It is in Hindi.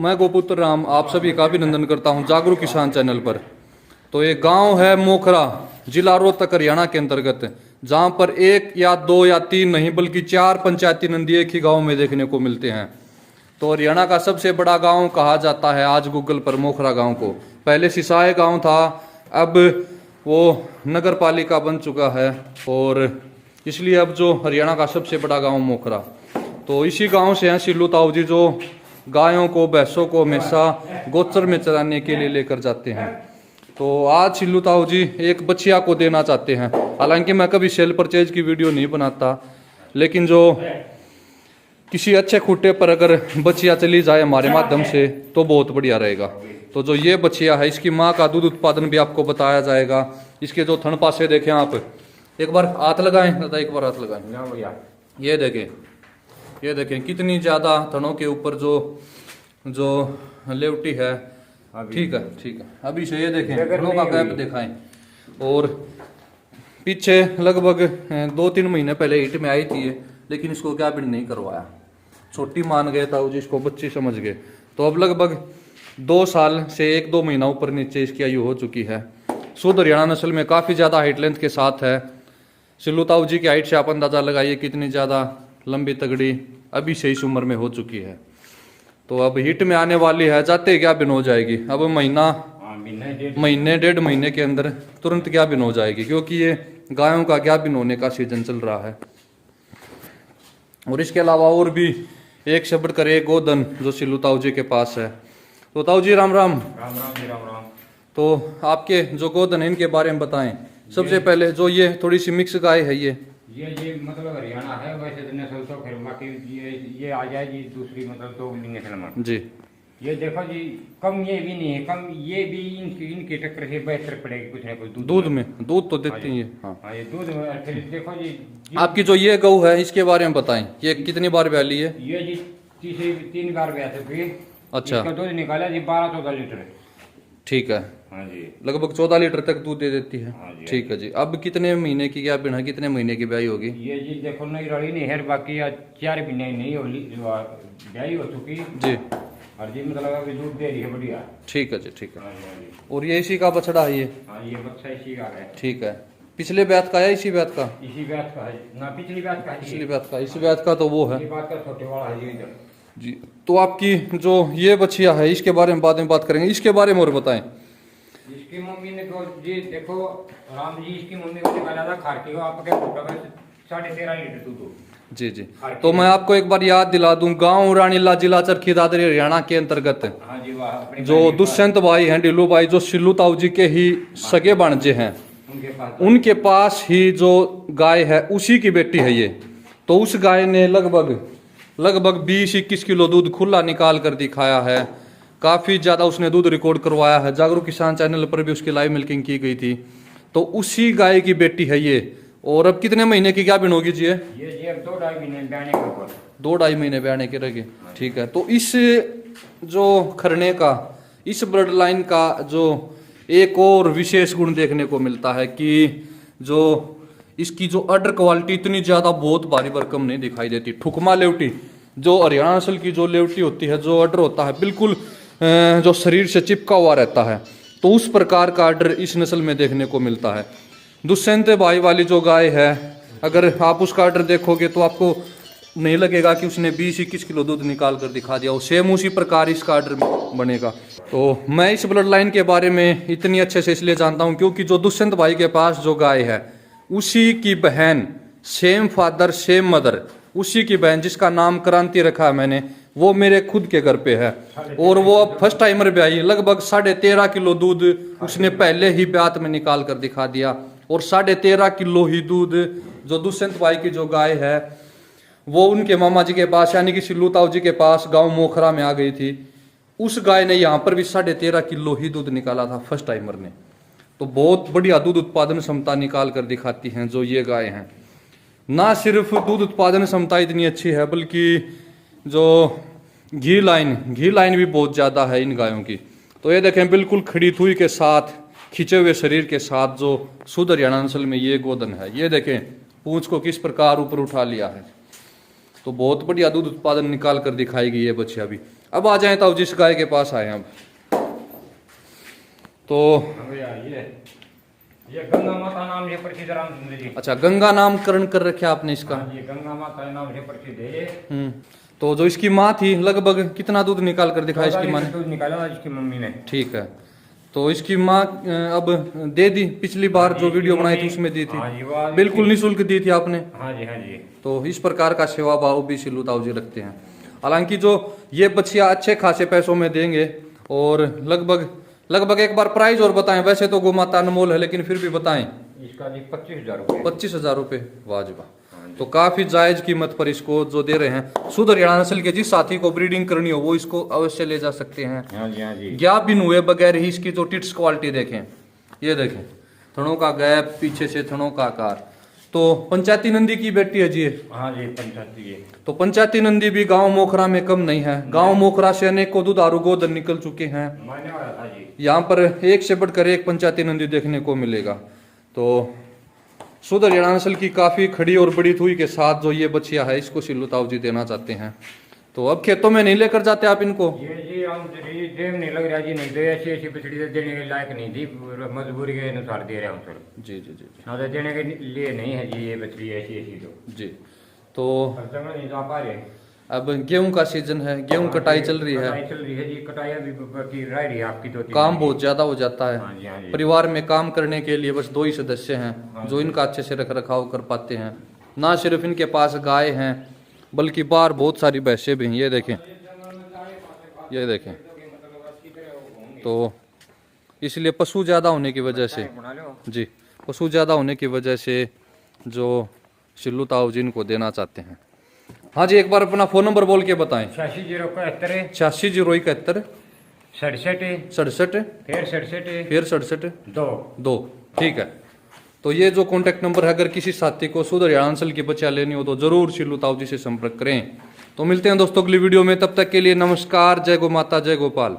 मैं गोपुत्र राम आप सभी का अभिनंदन करता हूं जागरूक किसान चैनल पर। तो एक गांव है मोखरा, जिला रोहतक हरियाणा के अंतर्गत, जहां पर एक या दो या तीन नहीं बल्कि 4 पंचायती नंदी एक ही गांव में देखने को मिलते हैं। तो हरियाणा का सबसे बड़ा गांव कहा जाता है आज गूगल पर मोखरा गांव को। पहले सिसाए गांव था, अब वो नगर पालिका बन चुका है और इसलिए अब जो हरियाणा का सबसे बड़ा गांव मोखरा। तो इसी गांव से हैं सिल्लू ताऊ जी, जो गायों को भैंसों को हमेशा गोचर में चराने के लिए लेकर जाते हैं। तो आज सिल्लू ताऊ जी एक बछिया को देना चाहते हैं। हालांकि मैं कभी सेल परचेज की वीडियो नहीं बनाता, लेकिन जो किसी अच्छे खूटे पर अगर बछिया चली जाए हमारे माध्यम से तो बहुत बढ़िया रहेगा। तो जो ये बछिया है, इसकी माँ का दूध उत्पादन भी आपको बताया जाएगा। इसके जो थन पासे देखें आप, एक बार हाथ लगाएं दादा, एक बार हाथ लगाएं। ये देखें कितनी ज्यादा थनों के ऊपर जो लेवटी है। ठीक है। अभी से ये देखें थनों का गैप दिखाएं। और पीछे लगभग 2-3 महीने पहले हिट में आई थी, लेकिन इसको क्या भी नहीं करवाया, छोटी मान गए था जिसको बच्ची समझ गए। तो अब लगभग 2 साल से 1-2 महीना ऊपर नीचे इसकी आयु हो चुकी है। शुद्ध हरियाणा नस्ल में काफ़ी ज़्यादा हाइट लेंथ के साथ है। सिल्लू ताऊ जी की हाइट से आप अंदाज़ा लगाइए कितनी ज़्यादा लंबी तगड़ी अभी से इस उम्र में हो चुकी है। तो अब हिट में आने वाली है, जाते क्या बिन हो जाएगी। अब महीने 1.5 महीने के अंदर तुरंत क्या बिन हो जाएगी, क्योंकि ये गायों का क्या बिन होने का सीजन चल रहा है। और इसके अलावा और भी एक से बढ़कर एक गोधन जो सिल्लू ताऊ जी के पास है। तो ताऊ जी राम राम। राम। तो आपके जो गोधन है इनके बारे में बताएं। सबसे पहले जो ये थोड़ी सी मिक्स गाय है, ये मतलब हरियाणा है वैसे तो नस्ल, तो फिर बाकी ये आ जाएगी दूसरी, मतलब 2 नस्ल में जी। ये देखो जी, कम ये भी नहीं है, कम ये भी इनकी टक्कर से बेहतर पड़ेगी कुछ ना कुछ दूध में। दूध तो देती है। हाँ ये दूध में। फिर देखो जी आपकी जो ये गऊ है इसके बारे में बताएं, ये कितनी बार ब्याली है? ये जी 3 बार ब्याह चुकी। अच्छा, दूध निकाला जी 12-14 लीटर। ठीक है। हाँ जी, लगभग 14 लीटर तक दूध दे देती है। हाँ जी, ठीक है जी। अब कितने महीने की क्या बिना, कितने महीने की ब्याई होगी? ये जी देखो नहीं रड़ी नहीं है, बाकी 4 महीने नहीं हो ब्याई हो चुकी जी। और जी मतलब अभी दूध दे रही है बढ़िया। ठीक है जी, ठीक है। हाँ जी। और ये इसी का बछड़ा है? ये बच्चा इसी का है। ठीक है। पिछले ब्यात का या इसी ब्यात का? इसी ब्यात का है ना, पिछली ब्यात का है। पिछली ब्यात का, इस ब्यात का तो वो है बात का छोटे वाला है ये इधर जी। तो आपकी जो ये बछिया है इसके बारे में बाद में बात करेंगे, इसके बारे में और बताएं। इसकी मम्मी ने तो जी देखो राम जी, इसकी मम्मी को निकाला था खारकी को, आपके 13.5 लीटर दूध जी। तो मैं आपको एक बार याद दिला दूं, गांव रानीला, जिला चरखी दादरी, हरियाणा के अंतर्गत। हाँ जी, वाह। जो दुष्यंत भाई हैं, ढिल्लू भाई, जो सिल्लू ताऊ जी के ही सगे भांजे हैं, उनके पास ही जो गाय है उसी की बेटी है ये। तो उस गाय ने लगभग 20-21 किलो दूध खुला निकाल कर दिखाया है। काफ़ी ज़्यादा उसने दूध रिकॉर्ड करवाया है, जागरूक किसान चैनल पर भी उसकी लाइव मिल्किंग की गई थी। तो उसी गाय की बेटी है ये। और अब कितने महीने की क्या बिन होगी जी? ये 2-2.5 महीने ब्याने के ऊपर, 2-2.5 महीने ब्याने के रहेगी। ठीक है। तो इस जो खरने का, इस ब्लड लाइन का जो एक और विशेष गुण देखने को मिलता है कि जो इसकी जो अडर क्वालिटी इतनी ज़्यादा बहुत भारी भरकम नहीं दिखाई देती। ठुकमा लेवटी, जो हरियाणा नस्ल की जो लेवटी होती है, जो अडर होता है बिल्कुल जो शरीर से चिपका हुआ रहता है, तो उस प्रकार का अडर इस नस्ल में देखने को मिलता है। दुष्यंत भाई वाली जो गाय है, अगर आप उसका अडर देखोगे तो आपको नहीं लगेगा कि उसने 20-21 किलो दूध निकाल कर दिखा दिया। सेम उसी प्रकार इसका अडर बनेगा। तो मैं इस ब्लड लाइन के बारे में इतनी अच्छे से इसलिए जानता हूँ क्योंकि जो दुष्यंत भाई के पास जो गाय है उसी की बहन, सेम फादर सेम मदर, उसी की बहन जिसका नाम क्रांति रखा है मैंने, वो मेरे खुद के घर पे है। और वो अब फर्स्ट टाइमर ब्याई, लगभग 13.5 किलो दूध उसने पहले ही ब्यात में निकाल कर दिखा दिया। और 13.5 किलो ही दूध जो दुष्यंत भाई की जो गाय है वो उनके मामा जी के पास यानी कि सिल्लू ताऊ जी के पास गांव मोखरा में आ गई थी। उस गाय ने यहाँ पर भी 13.5 किलो ही दूध निकाला था फर्स्ट टाइमर ने। तो बहुत बढ़िया दूध उत्पादन क्षमता निकाल कर दिखाती हैं जो ये गाय हैं। ना सिर्फ दूध उत्पादन क्षमता इतनी अच्छी है, बल्कि जो घी लाइन भी बहुत ज़्यादा है इन गायों की। तो ये देखें बिल्कुल खड़ी थुई के साथ, खिंचे हुए शरीर के साथ जो शुद्ध हरियाणा नस्ल में ये गोधन है। ये देखें पूंछ को किस प्रकार ऊपर उठा लिया है। तो बहुत बढ़िया दूध उत्पादन निकाल कर दिखाएगी ये बच्चियां भी। अब आ जाए ताऊ जिस गाय के पास आए अब तो ये गंगा माता नाम से प्रसिद्ध रामचंद्र जी। अच्छा, गंगा नामकरण कर रखे आपने इसका? हाँ, ये गंगा माता नाम से प्रसिद्ध है। तो जो इसकी माँ थी लगभग कितना दूध निकाल कर दिखाया इसकी माँ ने? दूध निकाला इसकी मम्मी ने। ठीक है, तो इसकी माँ अब दे दी, पिछली बार जो वीडियो बनाई थी उसमें दी थी। हाँ जी, बिल्कुल निःशुल्क दी थी आपने। हाँ जी, हाँ जी। तो इस प्रकार का सेवा भाव भी सिल्लू ताऊ जी रखते हैं। हालांकि जो ये बच्चियां अच्छे खासे पैसों में देंगे और लगभग एक बार प्राइस और बताएं। वैसे तो गोमाता अनमोल है लेकिन फिर भी बताएं। इसका जी 25,000 रुपये। 25,000 रुपये, वाजिबा। तो काफी जायज कीमत पर इसको जो दे रहे हैं। शुद्ध हरियाणा नस्ल के जिस साथी को ब्रीडिंग करनी हो वो इसको अवश्य ले जा सकते हैं। हाँ जी, हाँ जी। गैप भी हुए बगैर ही इसकी जो टिट्स क्वालिटी देखें, ये देखें, थनों का गैप, पीछे से थनों का आकार। तो पंचायती नंदी की बेटी है जी। हाँ जी, पंचायती है। तो पंचायती नंदी भी गांव मोखरा में कम नहीं है। गांव मोखरा से अनेकों दुधारू गोधन निकल चुके हैं। मायने वाला था जी। यहाँ पर एक से बढ़कर एक पंचायती नंदी देखने को मिलेगा। तो शुद्ध हरियाणा नस्ल की काफी खड़ी और बड़ी थुई के साथ जो ये बच्चियां है इसको सिल्लू ताऊ जी देना चाहते हैं। तो अब खेतों में नहीं लेकर जाते आप इनको? ये जी हम देव नहीं लग रहा जी, नहीं दे ऐसी बछड़ी तो देने के लायक नहीं थी, मजबूरी के अनुसार दे रहे हैं हम सर। जी जी जी ना तो देने के लिए नहीं है जी ये बछड़ी ऐसी जी। तो जगह नहीं जा पा रहे। अब गेहूं का सीजन है, गेहूं कटाई चल रही है। कटाई चल रही है जी, कटाई अभी बाकी रह रही है आपकी। तो काम बहुत ज्यादा हो जाता है। हाँ जी, हाँ जी। परिवार में काम करने के लिए बस 2 ही सदस्य हैं जो इनका अच्छे से रख रखाव कर पाते हैं। ना सिर्फ इनके पास गाय हैं बल्कि बाहर बहुत सारी भैंसें भी हैं। ये देखें, ये देखें। तो इसलिए पशु ज़्यादा होने की वजह से जी, पशु ज़्यादा होने की वजह से जो सिल्लू ताऊ जी इनको देना चाहते हैं। हाँ जी, एक बार अपना फ़ोन नंबर बोल के बताएं। 86,071 86,071 67 67 फिर 67 फिर 67 2। ठीक है। तो ये जो कॉन्टैक्ट नंबर है, अगर किसी साथी को शुद्ध हरियाणा नस्ल की बच्चा लेनी हो तो जरूर सिल्लू ताऊ जी से संपर्क करें। तो मिलते हैं दोस्तों अगली वीडियो में, तब तक के लिए नमस्कार। जय गो माता, जय गोपाल।